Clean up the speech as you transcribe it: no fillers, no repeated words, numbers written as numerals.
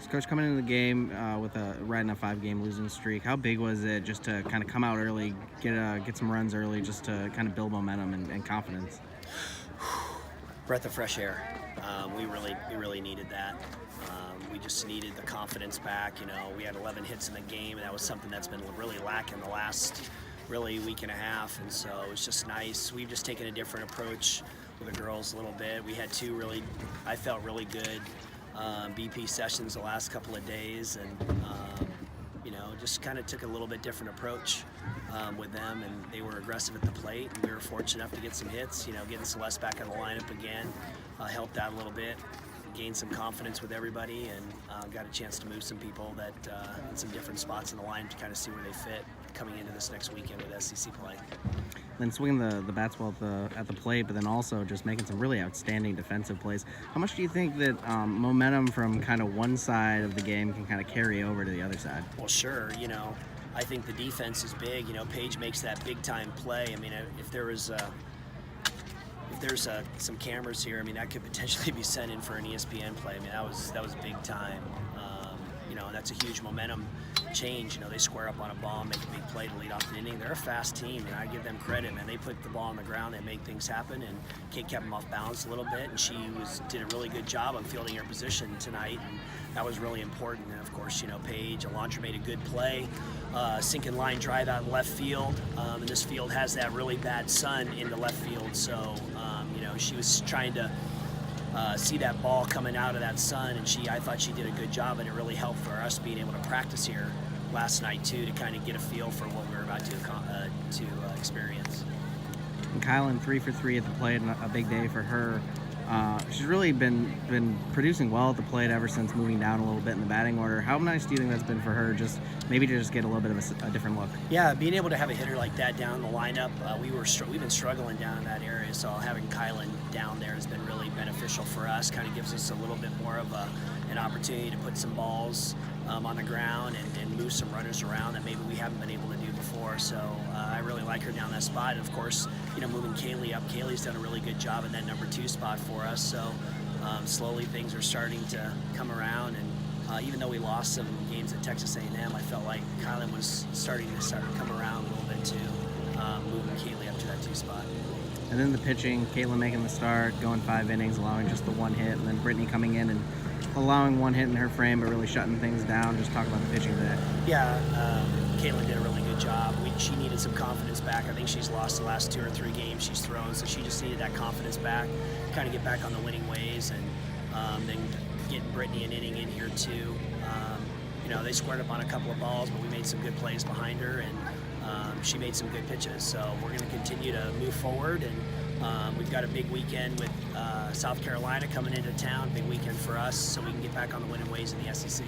Coach, coming into the game with riding a 5-game losing streak, how big was it just to kind of come out early, get some runs early, just to kind of build momentum and confidence? Breath of fresh air. We really needed that. We just needed the confidence back. You know, we had 11 hits in the game, and that was something that's been really lacking the last really week and a half. And so it was just nice. We've just taken a different approach with the girls a little bit. We had two really, I felt really good BP sessions the last couple of days, and just kind of took a little bit different approach with them, and they were aggressive at the plate, and we were fortunate enough to get some hits. You know, getting Celeste back in the lineup again helped out a little bit, gained some confidence with everybody, and got a chance to move some people that in some different spots in the line to kind of see where they fit coming into this next weekend with SEC play. Then swinging the bats well at the plate, but then also just making some really outstanding defensive plays. How much do you think that momentum from kind of one side of the game can kind of carry over to the other side? Well, sure. You know, I think the defense is big. You know, Paige makes that big time play. I mean, if there's some cameras here, I mean, that could potentially be sent in for an ESPN play. I mean, that was big time. And that's a huge momentum change. You know, they square up on a ball, make a big play to lead off the inning. They're a fast team, and I give them credit, man. They put the ball on the ground, they make things happen, and Kate kept them off balance a little bit, and she did a really good job of fielding her position tonight, and that was really important. And of course, you know, Paige Alondra made a good play, sinking line drive out in left field, and this field has that really bad sun into left field, so she was trying to see that ball coming out of that sun, and I thought she did a good job, and it really helped for us being able to practice here last night too, to kind of get a feel for what we were about to experience. And Kylan 3 for 3 at the plate, and a big day for her. She's really been producing well at the plate ever since moving down a little bit in the batting order. How nice do you think that's been for her, just maybe to just get a little bit of a different look? Yeah, being able to have a hitter like that down the lineup, we've been struggling down in that area, so having Kylan down there has been really beneficial for us. Kind of gives us a little bit more of an opportunity to put some balls on the ground and move some runners around that maybe we haven't been able to do before. So I really like her down that spot. And of course, moving Kaylee up. Kaylee's done a really good job in that number 2 spot for us. So slowly things are starting to come around. And even though we lost some games at Texas A&M, I felt like Kylan was starting to come around a little bit too, moving Kaylee up to that 2 spot. And then the pitching, Caitlin making the start, going 5 innings, allowing just the 1 hit, and then Brittany coming in and allowing 1 hit in her frame, but really shutting things down. Just talk about the pitching today. Yeah, Caitlin did a really good job. She needed some confidence back. I think she's lost the last 2 or 3 games she's thrown, so she just needed that confidence back, kind of get back on the winning ways, and then getting Brittany an inning in here too. They squared up on a couple of balls, but we made some good plays behind her, and she made some good pitches. So we're going to continue to move forward, and we've got a big weekend with South Carolina coming into town, big weekend for us, so we can get back on the winning ways in the SEC.